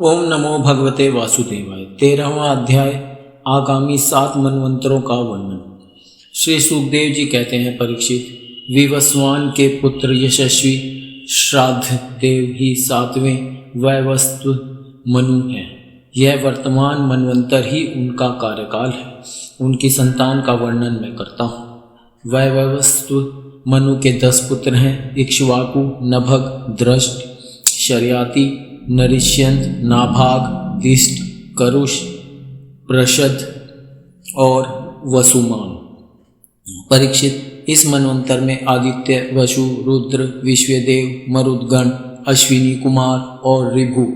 ओम नमो भगवते वासुदेवाय। 13वां अध्याय आगामी 7 मनवंतरों का वर्णन। श्री सुखदेव जी कहते हैं, परीक्षित, विवस्वान के पुत्र यशस्वी श्राद्ध देव ही 7वें वैवस्व मनु हैं। यह वर्तमान मनवंतर ही उनका कार्यकाल है। उनकी संतान का वर्णन मैं करता हूँ। वैवस्व मनु के 10 पुत्र हैं। इक्ष्वाकु, नभग, दृष्ट, शर्याति, नरिष्यंत, नाभाग, दिष्ट, करुष, प्रषद और वसुमान। परीक्षित, इस मनवंतर में आदित्य, वसु, रुद्र, विश्वदेव, मरुदगण, अश्विनी कुमार और ऋभु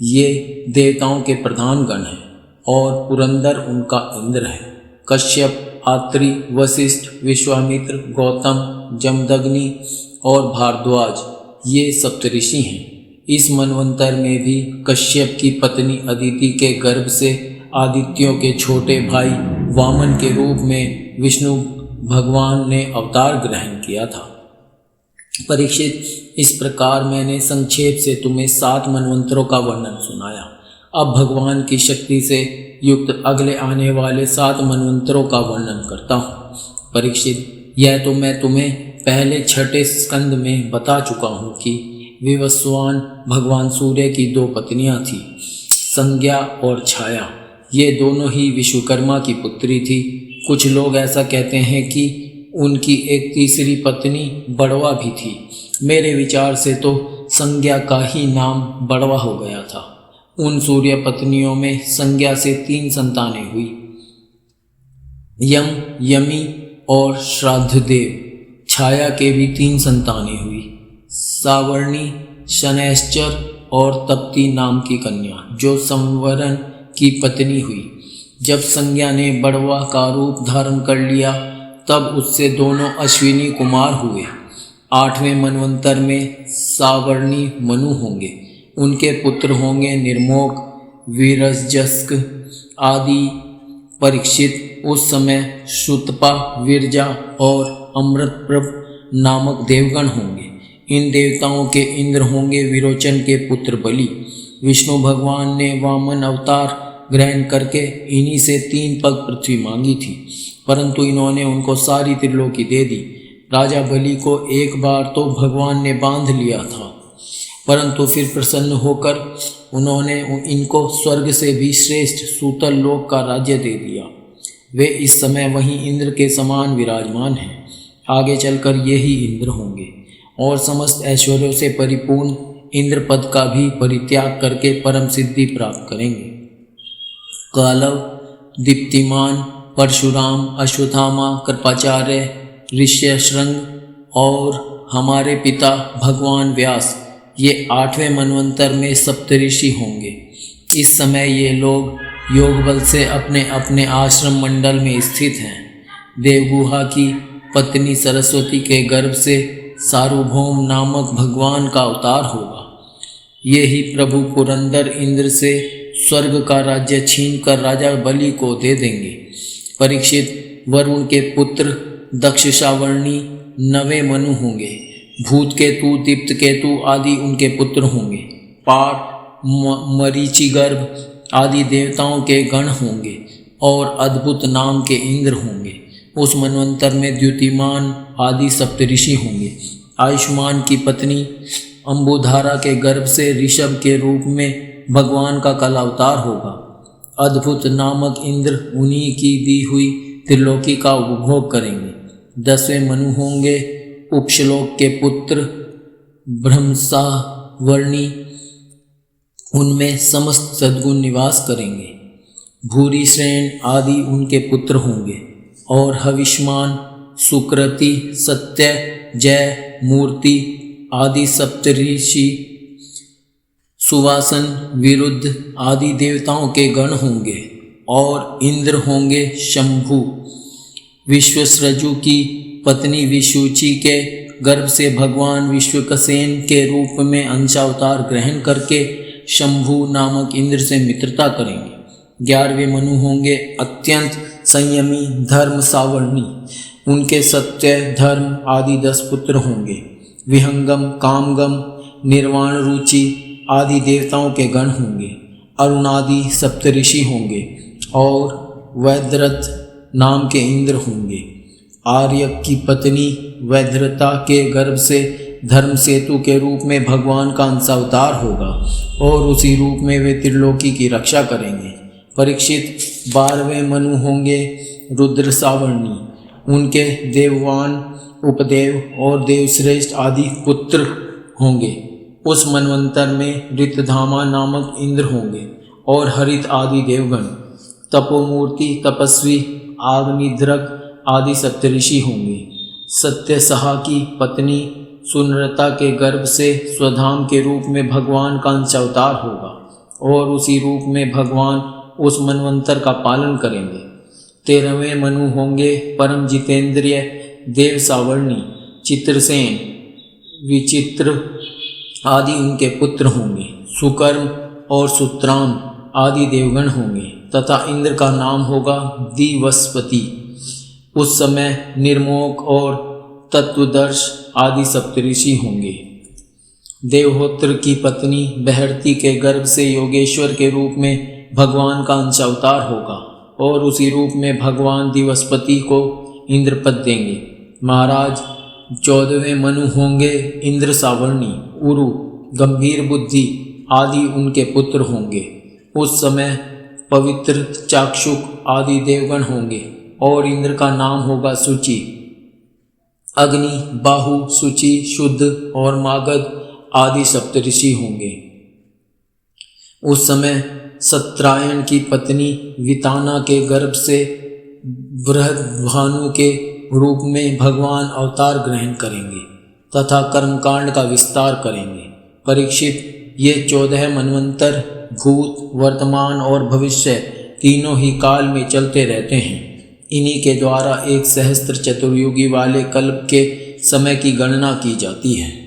ये देवताओं के प्रधान गण हैं और पुरंदर उनका इंद्र है। कश्यप, आत्रि, वशिष्ठ, विश्वामित्र, गौतम, जमदग्नि और भारद्वाज ये सप्तऋषि हैं। इस मनवंतर में भी कश्यप की पत्नी अदिति के गर्भ से आदित्यों के छोटे भाई वामन के रूप में विष्णु भगवान ने अवतार ग्रहण किया था। परीक्षित, इस प्रकार मैंने संक्षेप से तुम्हें 7 मनवंतरों का वर्णन सुनाया। अब भगवान की शक्ति से युक्त अगले आने वाले 7 मनवंतरों का वर्णन करता हूँ। परीक्षित, यह तो मैं तुम्हें पहले 6ठे स्कंद में बता चुका हूँ कि विवस्वान भगवान सूर्य की 2 पत्नियां थीं, संज्ञा और छाया। ये दोनों ही विश्वकर्मा की पुत्री थी। कुछ लोग ऐसा कहते हैं कि उनकी एक तीसरी पत्नी बड़वा भी थी। मेरे विचार से तो संज्ञा का ही नाम बड़वा हो गया था। उन सूर्य पत्नियों में संज्ञा से 3 संतानें हुई, यम, यमी और श्राद्धदेव। छाया के भी 3 संतानें हुई, सावर्णी, शनैश्चर और तप्ती नाम की कन्या, जो संवरण की पत्नी हुई। जब संज्ञा ने बड़वा का रूप धारण कर लिया तब उससे दोनों अश्विनी कुमार हुए। 8वें मनवंतर में सावर्णी मनु होंगे। उनके पुत्र होंगे निर्मोक, वीरजस्क आदि। परीक्षित, उस समय श्रुतपा, विरजा और अमृतप्रभ नामक देवगण होंगे। इन देवताओं के इंद्र होंगे विरोचन के पुत्र बलि। विष्णु भगवान ने वामन अवतार ग्रहण करके इन्हीं से 3 पग पृथ्वी मांगी थी, परंतु इन्होंने उनको सारी त्रिलोकी दे दी। राजा बलि को एक बार तो भगवान ने बांध लिया था, परंतु फिर प्रसन्न होकर उन्होंने इनको स्वर्ग से भी श्रेष्ठ सूतल लोक का राज्य दे दिया। वे इस समय वहीं इंद्र के समान विराजमान हैं। आगे चलकर यही इंद्र होंगे और समस्त ऐश्वर्यों से परिपूर्ण इंद्र पद का भी परित्याग करके परम सिद्धि प्राप्त करेंगे। कालव, दीप्तिमान, परशुराम, अश्वत्थामा, कृपाचार्य, ऋष्यशृंग और हमारे पिता भगवान व्यास ये 8वें मनवंतर में सप्तऋषि होंगे। इस समय ये लोग योग बल से अपने अपने आश्रम मंडल में स्थित हैं। देवगुहा की पत्नी सरस्वती के गर्भ से सार्वभौम नामक भगवान का अवतार होगा। ये ही प्रभु पुरंदर इंद्र से स्वर्ग का राज्य छीनकर राजा बलि को दे देंगे। परीक्षित, वरुण के पुत्र दक्ष, सावर्णी 9वें मनु होंगे। भूतकेतु, दीप्तकेतु आदि उनके पुत्र होंगे। पाठ, मरीचिगर्भ आदि देवताओं के गण होंगे और अद्भुत नाम के इंद्र होंगे। उस मनवंतर में द्युतिमान आदि सप्तऋषि होंगे। आयुष्मान की पत्नी अंबुधारा के गर्भ से ऋषभ के रूप में भगवान का कल अवतार होगा। अद्भुत नामक इंद्र उन्हीं की दी हुई त्रिलोकी का उपभोग करेंगे। 10वें मनु होंगे उपश्लोक के पुत्र ब्रह्मसावर्णी। उनमें समस्त सद्गुण निवास करेंगे। भूरी श्रेण आदि उनके पुत्र होंगे और हविष्मान, सुकृति, सत्य, जय, मूर्ति आदि सप्तऋषि, सुवासन, विरुद्ध आदि देवताओं के गण होंगे और इंद्र होंगे शंभु। विश्वसृजु की पत्नी विशुचि के गर्भ से भगवान विश्वक्सेन के रूप में अंशावतार ग्रहण करके शंभु नामक इंद्र से मित्रता करेंगे। 11वें मनु होंगे अत्यंत संयमी धर्म सावर्णी। उनके सत्य, धर्म आदि 10 पुत्र होंगे। विहंगम, कामगम, निर्वाण रुचि आदि देवताओं के गण होंगे। अरुणादि सप्तऋषि होंगे और वैद्यरथ नाम के इंद्र होंगे। आर्य की पत्नी वैद्यरता के गर्भ से धर्म सेतु के रूप में भगवान का अंशावतार होगा और उसी रूप में वे त्रिलोकी की रक्षा करेंगे। परीक्षित 12वें मनु होंगे रुद्र सावर्णी। उनके देववान, उपदेव और देवश्रेष्ठ आदि पुत्र होंगे। उस मनवंतर में ऋतधामा नामक इंद्र होंगे और हरित आदि देवगण, तपोमूर्ति, तपस्वी, आग्निध्रक आदि सप्तऋषि होंगे। सत्यसहा की पत्नी सुनरता के गर्भ से स्वधाम के रूप में भगवान का अंशावतार होगा और उसी रूप में भगवान उस मनवंतर का पालन करेंगे। 13वें मनु होंगे परम जितेंद्रिय देव सावर्णी। चित्रसेन, विचित्र आदि उनके पुत्र होंगे। सुकर्म और सुत्राम आदि देवगण होंगे तथा इंद्र का नाम होगा दिवस्पति। उस समय निर्मोक और तत्वदर्श आदि सप्तऋषि होंगे। देवहोत्र की पत्नी बहरती के गर्भ से योगेश्वर के रूप में भगवान का अंशावतार होगा और उसी रूप में भगवान दिवस्पति को इंद्रपद देंगे। महाराज 14वें मनु होंगे इंद्र सावर्णी। उरु, गंभीर बुद्धि आदि उनके पुत्र होंगे। उस समय पवित्र, चाक्षुक आदि देवगण होंगे और इंद्र का नाम होगा शुचि। अग्नि, बाहु, शुचि, शुद्ध और मागध आदि सप्तऋषि होंगे। उस समय सत्रायण की पत्नी विताना के गर्भ से बृहद्भानु के रूप में भगवान अवतार ग्रहण करेंगे तथा कर्मकांड का विस्तार करेंगे। परीक्षित, ये 14 मनवंतर भूत, वर्तमान और भविष्य तीनों ही काल में चलते रहते हैं। इन्हीं के द्वारा एक सहस्त्र चतुर्युगी वाले कल्प के समय की गणना की जाती है।